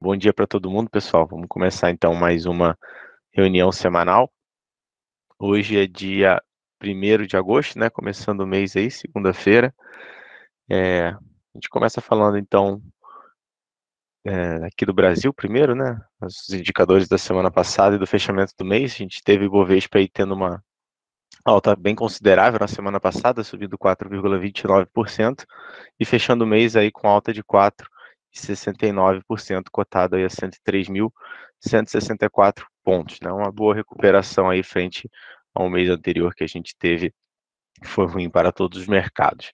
Bom dia para todo mundo, pessoal. Vamos começar então mais uma reunião semanal. Hoje é dia 1º de agosto, né? Começando o mês aí, segunda-feira. A gente começa falando então aqui do Brasil primeiro, né? Os indicadores da semana passada e do fechamento do mês. A gente teve o Ibovespa aí tendo uma alta bem considerável na semana passada, subindo 4,29% e fechando o mês aí com alta de 4,69%, cotado aí a 103.164 pontos, né? Uma boa recuperação aí frente ao mês anterior que a gente teve, que foi ruim para todos os mercados,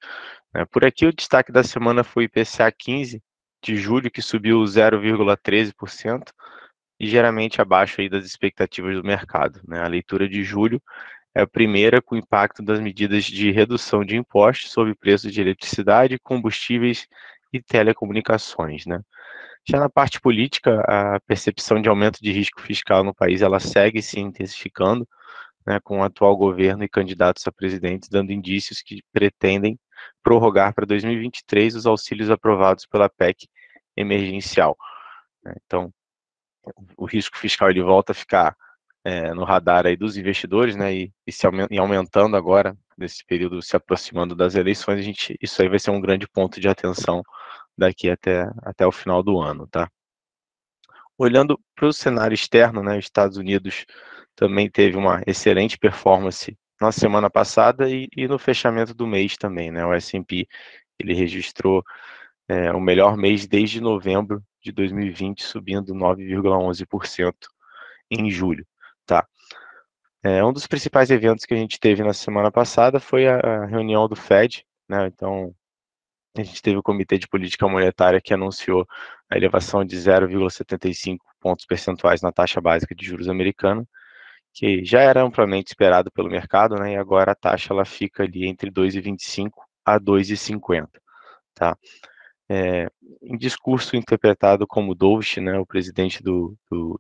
né? Por aqui o destaque da semana foi o IPCA 15 de julho, que subiu 0,13% e geralmente abaixo aí das expectativas do mercado, né? A leitura de julho é a primeira com impacto das medidas de redução de impostos sobre preços de eletricidade, combustíveis e telecomunicações, né? Já na parte política, a percepção de aumento de risco fiscal no país, ela segue se intensificando, né, com o atual governo e candidatos a presidente dando indícios que pretendem prorrogar para 2023 os auxílios aprovados pela PEC emergencial, né? Então, o risco fiscal ele volta a ficar no radar aí dos investidores, né, e aumentando agora, nesse período, se aproximando das eleições, isso aí vai ser um grande ponto de atenção daqui até o final do ano, tá? Olhando para o cenário externo, né, os Estados Unidos também teve uma excelente performance na semana passada e no fechamento do mês também, né, o S&P ele registrou o melhor mês desde novembro de 2020, subindo 9,11% em julho, tá? Um dos principais eventos que a gente teve na semana passada foi a reunião do Fed, né? Então, a gente teve o Comitê de Política Monetária que anunciou a elevação de 0,75 pontos percentuais na taxa básica de juros americana, que já era amplamente esperado pelo mercado, né? E agora a taxa ela fica ali entre 2,25 a 2,50, tá? Em discurso interpretado como dovish, né, o presidente o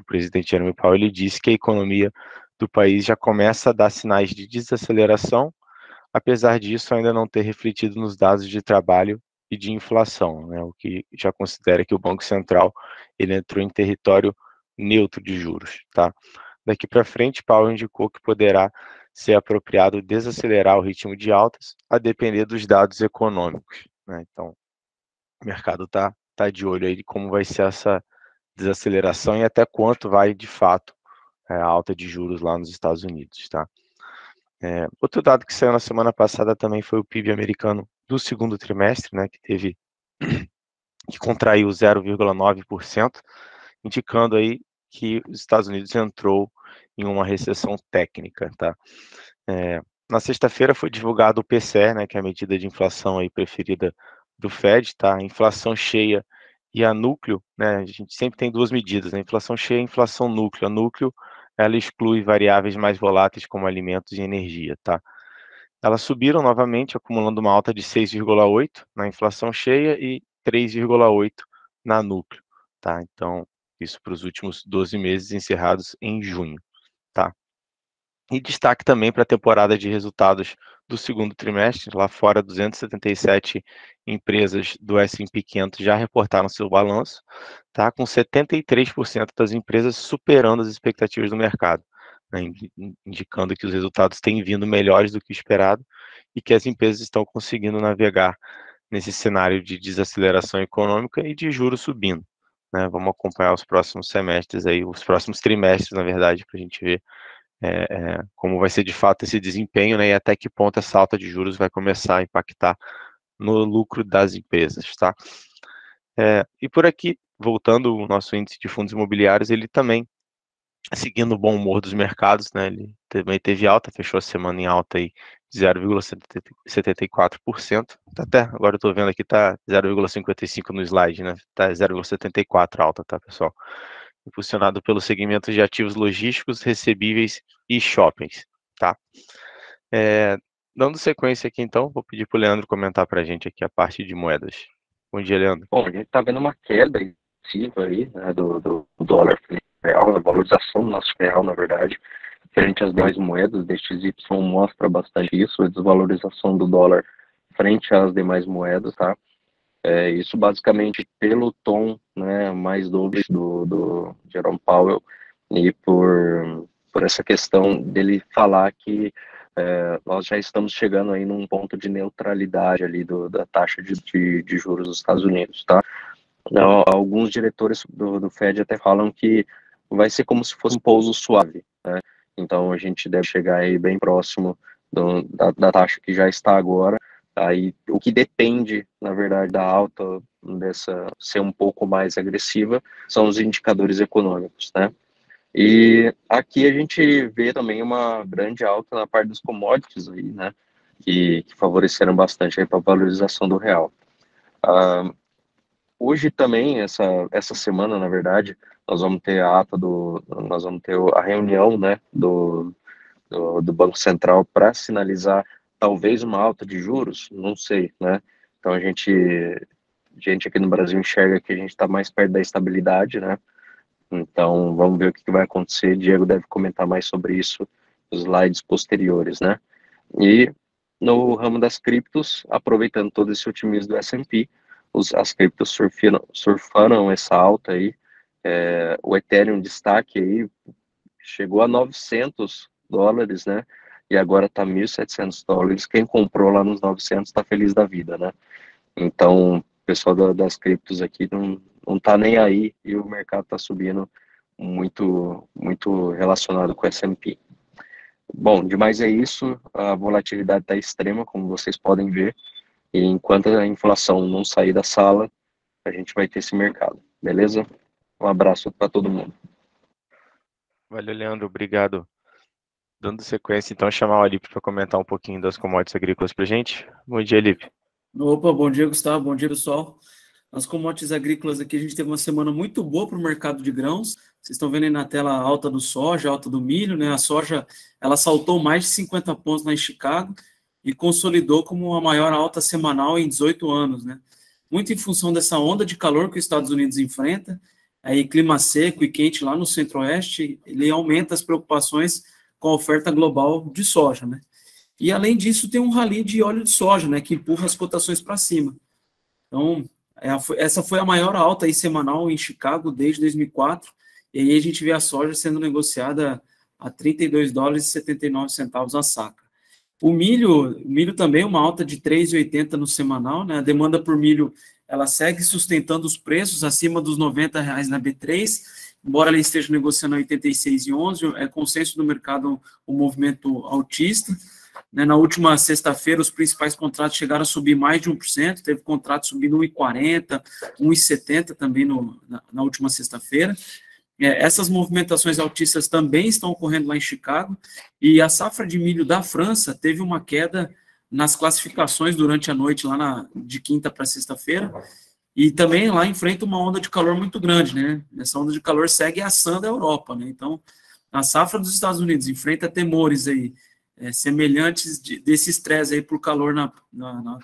presidente Jeremy Powell, ele disse que a economia do país já começa a dar sinais de desaceleração, apesar disso ainda não ter refletido nos dados de trabalho e de inflação, né, o que já considera que o Banco Central ele entrou em território neutro de juros, tá? Daqui para frente, Powell indicou que poderá ser apropriado desacelerar o ritmo de altas, a depender dos dados econômicos, né? Então, o mercado tá de olho aí de como vai ser essa desaceleração e até quanto vai, de fato, a alta de juros lá nos Estados Unidos, tá? Outro dado que saiu na semana passada também foi o PIB americano do segundo trimestre, né, que contraiu 0,9%, indicando aí que os Estados Unidos entrou em uma recessão técnica, tá? Na sexta-feira foi divulgado o PCE, né, que é a medida de inflação aí preferida do Fed, tá? A inflação cheia e a núcleo, né? A gente sempre tem duas medidas, né? Inflação cheia e inflação núcleo. A núcleo, ela exclui variáveis mais voláteis como alimentos e energia, tá? Elas subiram novamente, acumulando uma alta de 6,8 na inflação cheia e 3,8 na núcleo, tá? Então, isso para os últimos 12 meses encerrados em junho, tá? E destaque também para a temporada de resultados do segundo trimestre, lá fora 277 empresas do S&P 500 já reportaram seu balanço, tá? Com 73% das empresas superando as expectativas do mercado, né? Indicando que os resultados têm vindo melhores do que o esperado e que as empresas estão conseguindo navegar nesse cenário de desaceleração econômica e de juros subindo, né? Vamos acompanhar os próximos semestres aí, os próximos trimestres, na verdade, para a gente ver como vai ser de fato esse desempenho, né, e até que ponto essa alta de juros vai começar a impactar no lucro das empresas, tá? E por aqui, voltando, o nosso índice de fundos imobiliários, ele também, seguindo o bom humor dos mercados, né, ele também teve alta, fechou a semana em alta aí de 0,74%, até agora eu estou vendo aqui, tá 0,55 no slide, né, tá 0,74 alta, tá, pessoal? Impulsionado pelo segmento de ativos logísticos, recebíveis e shoppings, tá? Dando sequência aqui, então, vou pedir para o Leandro comentar para a gente aqui a parte de moedas. Bom dia, Leandro. Bom, a gente está vendo uma queda excessiva aí, né, do dólar frente ao real, a valorização do nosso real, na verdade, frente às demais moedas, DXY mostra bastante isso, a desvalorização do dólar frente às demais moedas, tá? Isso basicamente pelo tom, né, mais dovish do Jerome Powell e por essa questão dele falar que nós já estamos chegando aí num ponto de neutralidade ali da taxa de juros dos Estados Unidos, tá? Alguns diretores do Fed até falam que vai ser como se fosse um pouso suave, né? Então a gente deve chegar aí bem próximo da taxa que já está agora. Aí o que depende, na verdade, da alta dessa ser um pouco mais agressiva são os indicadores econômicos, né? E aqui a gente vê também uma grande alta na parte dos commodities aí, né? Que favoreceram bastante aí para a valorização do real. Hoje também, essa semana, na verdade, nós vamos ter nós vamos ter a reunião, né, do Banco Central para sinalizar talvez uma alta de juros, não sei, né? Então a gente aqui no Brasil enxerga que a gente está mais perto da estabilidade, né? Então vamos ver o que vai acontecer. Diego deve comentar mais sobre isso nos slides posteriores, né? E no ramo das criptos, aproveitando todo esse otimismo do S&P, as criptos surfaram essa alta aí. O Ethereum destaque aí chegou a $900, né? E agora está $1.700. Quem comprou lá nos 900 está feliz da vida, né? Então, o pessoal das criptos aqui não tá nem aí e o mercado está subindo muito, muito relacionado com o S&P. Bom, demais é isso. A volatilidade está extrema, como vocês podem ver. E enquanto a inflação não sair da sala, a gente vai ter esse mercado, beleza? Um abraço para todo mundo. Valeu, Leandro, obrigado. Dando sequência, então, chamar o Alipe para comentar um pouquinho das commodities agrícolas para gente. Bom dia, Alipe. Opa, bom dia, Gustavo, bom dia, pessoal. As commodities agrícolas aqui, a gente teve uma semana muito boa para o mercado de grãos. Vocês estão vendo aí na tela a alta do soja, a alta do milho, né? A soja, ela saltou mais de 50 pontos lá em Chicago e consolidou como a maior alta semanal em 18 anos, né? Muito em função dessa onda de calor que os Estados Unidos enfrenta, aí clima seco e quente lá no centro-oeste, ele aumenta as preocupações com a oferta global de soja, né? E além disso, tem um rally de óleo de soja, né, que empurra as cotações para cima. Então, essa foi a maior alta aí semanal em Chicago desde 2004, e aí a gente vê a soja sendo negociada a $32,79 a saca. O milho também uma alta de 3,80 no semanal, né? A demanda por milho, ela segue sustentando os preços acima dos R$ 90 na B3, embora ela esteja negociando a 86,11, é consenso do mercado um movimento altista. Na última sexta-feira, os principais contratos chegaram a subir mais de 1%, teve contrato subindo 1,40, 1,70 também na última sexta-feira. Essas movimentações altistas também estão ocorrendo lá em Chicago, e a safra de milho da França teve uma queda nas classificações durante a noite, lá de quinta para sexta-feira, e também lá enfrenta uma onda de calor muito grande, né? Essa onda de calor segue assando a Europa, né? Então, a safra dos Estados Unidos enfrenta temores aí, semelhantes desse estresse aí por calor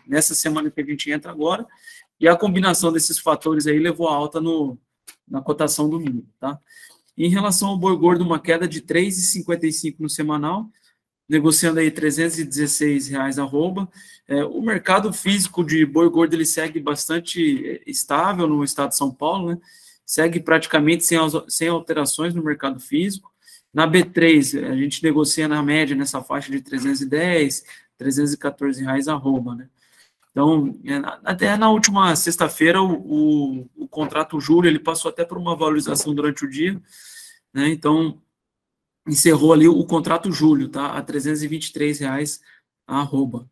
nessa semana que a gente entra agora, e a combinação desses fatores aí levou a alta na cotação do milho, tá? Em relação ao boi gordo, uma queda de 3,55 no semanal, negociando aí R$316 arroba. O mercado físico de boi gordo, ele segue bastante estável no estado de São Paulo, né? Segue praticamente sem alterações no mercado físico. Na B3, a gente negocia na média nessa faixa de R$310, R$314 arroba, né? Então, até na última sexta-feira, o contrato julho, ele passou até por uma valorização durante o dia, né? Então, encerrou ali o contrato julho, tá? A R$323 a arroba.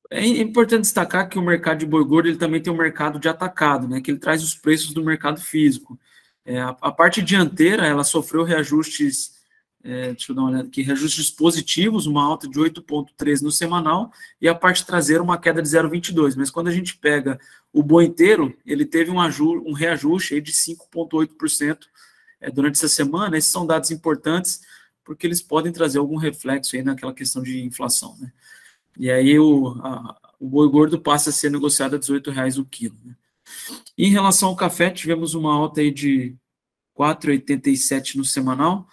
É importante destacar que o mercado de boi gordo, ele também tem um mercado de atacado, né? Que ele traz os preços do mercado físico. A parte dianteira, ela sofreu reajustes, deixa eu dar uma olhada aqui, reajustes positivos, uma alta de 8,13 no semanal, e a parte traseira uma queda de 0,22, mas quando a gente pega o boi inteiro, ele teve um reajuste aí de 5,8% durante essa semana. Esses são dados importantes, porque eles podem trazer algum reflexo aí naquela questão de inflação, né? E aí o boi gordo passa a ser negociado a R$18 o quilo, né? Em relação ao café, tivemos uma alta aí de 4,87 no semanal,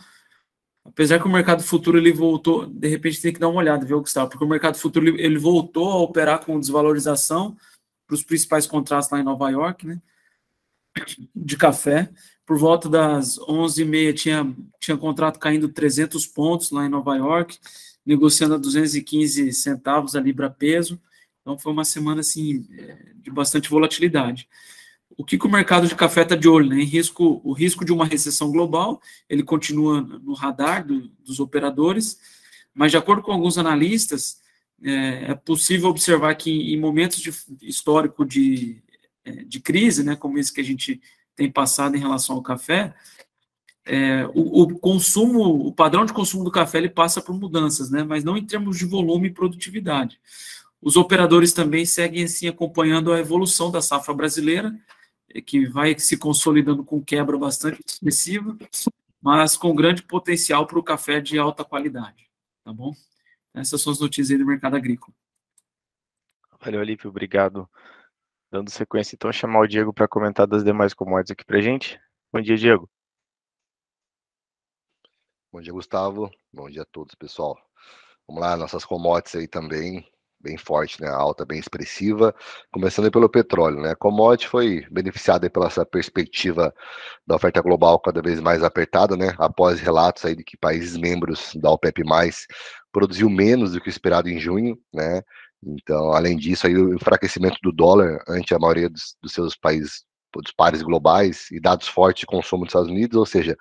apesar que o mercado futuro ele voltou, de repente tem que dar uma olhada, viu, Gustavo? Porque o mercado futuro ele voltou a operar com desvalorização, os principais contratos lá em Nova York, né, de café. Por volta das 11h30 tinha contrato caindo 300 pontos lá em Nova York, negociando a 215 centavos a libra peso. Então foi uma semana assim de bastante volatilidade. O que o mercado de café está de olho, né? O risco de uma recessão global, ele continua no radar dos operadores, mas de acordo com alguns analistas, é possível observar que em momentos histórico de crise, né, como esse que a gente tem passado em relação ao café, o padrão de consumo do café ele passa por mudanças, né, mas não em termos de volume e produtividade. Os operadores também seguem assim acompanhando a evolução da safra brasileira, que vai se consolidando com quebra bastante expressiva, mas com grande potencial para o café de alta qualidade, tá bom? Essas são as notícias aí do mercado agrícola. Valeu, Alípio, obrigado. Dando sequência, então, chamar o Diego para comentar das demais commodities aqui para a gente. Bom dia, Diego. Bom dia, Gustavo. Bom dia a todos, pessoal. Vamos lá, nossas commodities aí também, bem forte, né? A alta bem expressiva. Começando aí pelo petróleo, né? A commodity foi beneficiada aí pela essa perspectiva da oferta global cada vez mais apertada, né? Após relatos aí de que países membros da OPEP+, produziu menos do que o esperado em junho, né? Então, além disso, aí, o enfraquecimento do dólar ante a maioria dos seus países, dos pares globais, e dados fortes de consumo dos Estados Unidos, ou seja,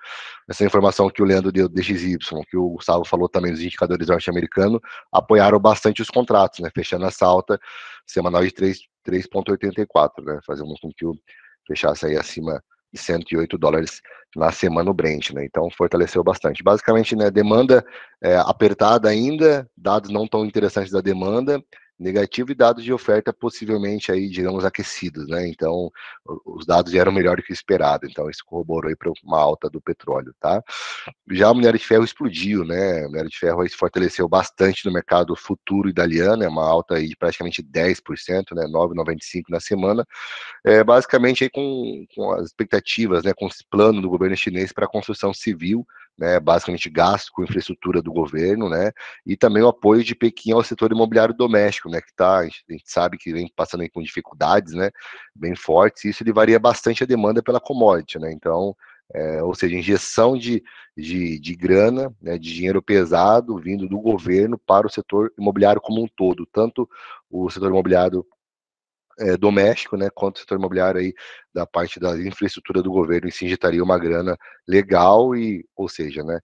essa informação que o Leandro deu, DXY, que o Gustavo falou também dos indicadores norte-americanos, apoiaram bastante os contratos, né? Fechando essa alta semanal de 3,84, né? Fazendo com que o fechasse aí acima de $108 na semana o Brent, né? Então fortaleceu bastante. Basicamente, né, demanda apertada ainda, dados não tão interessantes da demanda, negativo, e dados de oferta possivelmente aí, digamos, aquecidos, né? Então, os dados eram melhor do que o esperado. Então, isso corroborou aí para uma alta do petróleo, tá? Já o minério de ferro explodiu, né? O minério de ferro aí se fortaleceu bastante no mercado futuro italiano, é uma alta aí de praticamente 10%, né? 9,95 na semana. Basicamente aí com as expectativas, né, com esse plano do governo chinês para a construção civil, né, basicamente gasto com infraestrutura do governo, né, e também o apoio de Pequim ao setor imobiliário doméstico, né, que a gente sabe que vem passando aí com dificuldades, né, bem fortes, e isso ele varia bastante a demanda pela commodity, né, então, ou seja, injeção de grana, né, de dinheiro pesado vindo do governo para o setor imobiliário como um todo, tanto o setor imobiliário doméstico, né, quanto o setor imobiliário aí da parte da infraestrutura do governo, e se injetaria uma grana legal e, ou seja, né,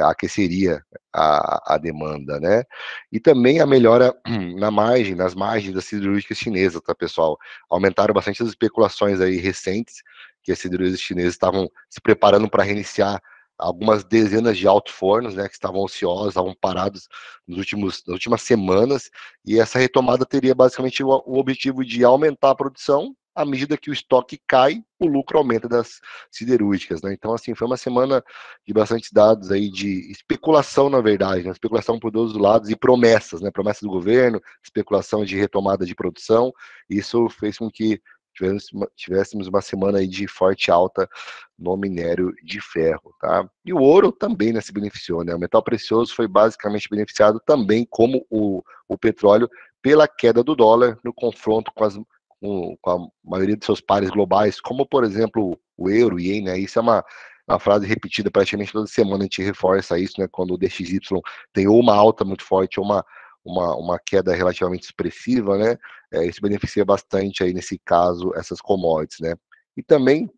aqueceria a demanda, né, e também a melhora nas margens das siderúrgicas chinesas, tá, pessoal? Aumentaram bastante as especulações aí recentes, que as siderúrgicas chinesas estavam se preparando para reiniciar algumas dezenas de alto-fornos, né, que estavam ociosos, estavam parados nas últimas semanas, e essa retomada teria basicamente o objetivo de aumentar a produção. À medida que o estoque cai, o lucro aumenta das siderúrgicas, né? Então, assim, foi uma semana de bastantes dados aí de especulação, na verdade, né? Especulação por todos os lados e promessas, né? Promessas do governo, especulação de retomada de produção. Isso fez com que tivéssemos uma semana aí de forte alta no minério de ferro, tá? E o ouro também, né, se beneficiou, né? O metal precioso foi basicamente beneficiado também, como o petróleo, pela queda do dólar no confronto com a maioria de seus pares globais, como, por exemplo, o euro, o ien, né? Isso é uma frase repetida praticamente toda semana, a gente reforça isso, né? Quando o DXY tem ou uma alta muito forte ou uma queda relativamente expressiva, né? Isso beneficia bastante aí, nesse caso, essas commodities, né? E também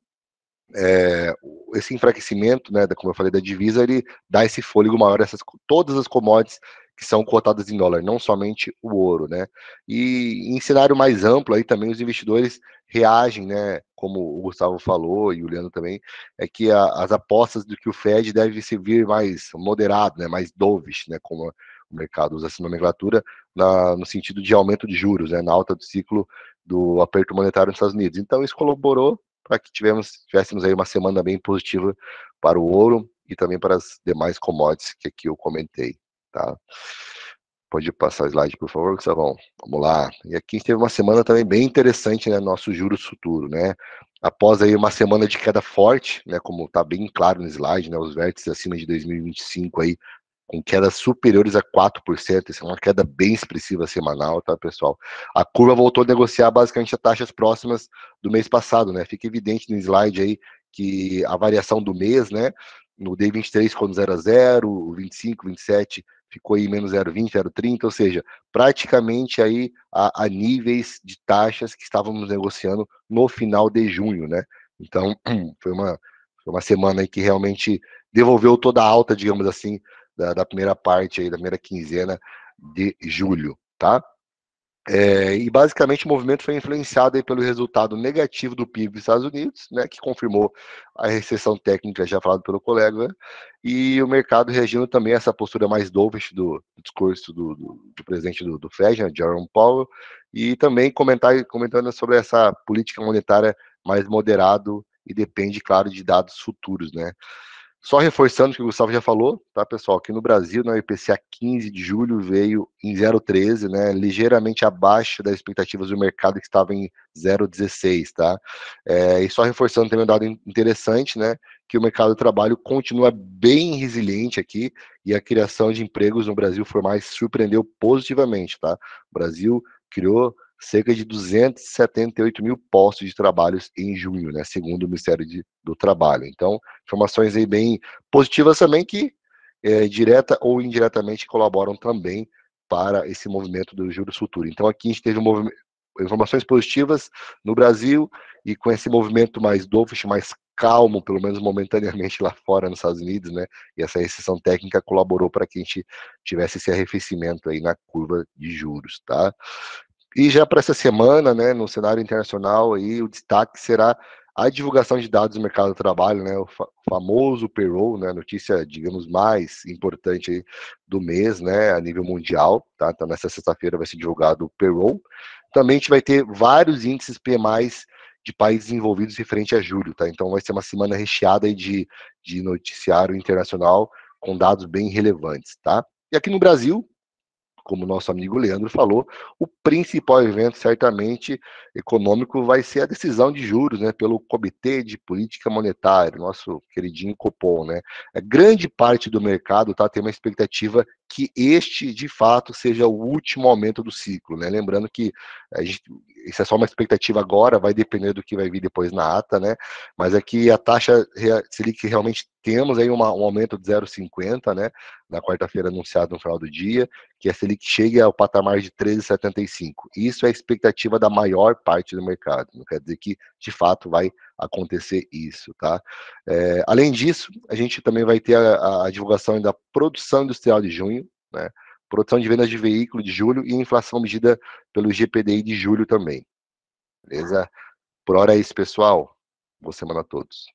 esse enfraquecimento, né, como eu falei, da divisa, ele dá esse fôlego maior a todas as commodities que são cotadas em dólar, não somente o ouro, né? E em cenário mais amplo aí também os investidores reagem, né, como o Gustavo falou e o Leandro também, é que as apostas do que o Fed deve se vir mais moderado, né, mais dovish, né, como o mercado usa essa nomenclatura, no sentido de aumento de juros, né, na alta do ciclo do aperto monetário nos Estados Unidos. Então isso colaborou para que tivéssemos aí uma semana bem positiva para o ouro e também para as demais commodities que aqui eu comentei, tá? Pode passar o slide, por favor, Gustavão. Vamos lá. E aqui a gente teve uma semana também bem interessante, né, nosso juros futuro, né? Após aí uma semana de queda forte, né, como está bem claro no slide, né, os vértices acima de 2025 aí com quedas superiores a 4%, isso é uma queda bem expressiva semanal, tá, pessoal? A curva voltou a negociar basicamente a taxas próximas do mês passado, né? Fica evidente no slide aí que a variação do mês, né? No day 23 ficou no 0 a 0, o 25, 27 ficou aí menos 0,20, 0,30, ou seja, praticamente aí a níveis de taxas que estávamos negociando no final de junho, né? Então, foi uma semana aí que realmente devolveu toda a alta, digamos assim, da primeira parte aí, da primeira quinzena de julho, tá? E basicamente o movimento foi influenciado aí pelo resultado negativo do PIB dos Estados Unidos, né, que confirmou a recessão técnica já falado pelo colega, e o mercado reagindo também a essa postura mais dovish do discurso do presidente do Fed, né, Jerome Powell, e também comentando sobre essa política monetária mais moderado e depende, claro, de dados futuros, né. Só reforçando o que o Gustavo já falou, tá, pessoal? Aqui no Brasil, no IPCA 15 de julho veio em 0,13, né? Ligeiramente abaixo das expectativas do mercado que estava em 0,16, tá? E só reforçando também um dado interessante, né? Que o mercado do trabalho continua bem resiliente aqui e a criação de empregos no Brasil formais surpreendeu positivamente, tá? O Brasil criou cerca de 278 mil postos de trabalho em junho, né? Segundo o Ministério do Trabalho. Então, informações aí bem positivas também que, direta ou indiretamente, colaboram também para esse movimento do juros futuro. Então, aqui a gente teve informações positivas no Brasil e com esse movimento mais dovish, mais calmo, pelo menos momentaneamente lá fora nos Estados Unidos, né? E essa recessão técnica colaborou para que a gente tivesse esse arrefecimento aí na curva de juros, tá? E já para essa semana, né, no cenário internacional, aí, o destaque será a divulgação de dados do mercado do trabalho, né, o famoso payroll, né, notícia, digamos, mais importante aí do mês, né, a nível mundial, tá? Então, nessa sexta-feira vai ser divulgado o payroll. Também a gente vai ter vários índices PMIs de países envolvidos referente a julho, tá? Então, vai ser uma semana recheada aí de noticiário internacional com dados bem relevantes, tá? E aqui no Brasil, como o nosso amigo Leandro falou, o principal evento, certamente, econômico vai ser a decisão de juros, né, pelo Comitê de Política Monetária, nosso queridinho Copom, né. A grande parte do mercado tem uma expectativa que este, de fato, seja o último aumento do ciclo, né. Lembrando que isso é só uma expectativa agora, vai depender do que vai vir depois na ata, né, mas é que a taxa Selic realmente temos aí um aumento de 0,50, né, na quarta-feira anunciado no final do dia, que a Selic chegue ao patamar de 13,75. Isso é a expectativa da maior parte do mercado. Não quer dizer que, de fato, vai acontecer isso, tá? Além disso, a gente também vai ter a divulgação da produção industrial de junho, né? Produção de vendas de veículo de julho e inflação medida pelo GPDI de julho também. Beleza? Por hora é isso, pessoal. Boa semana a todos.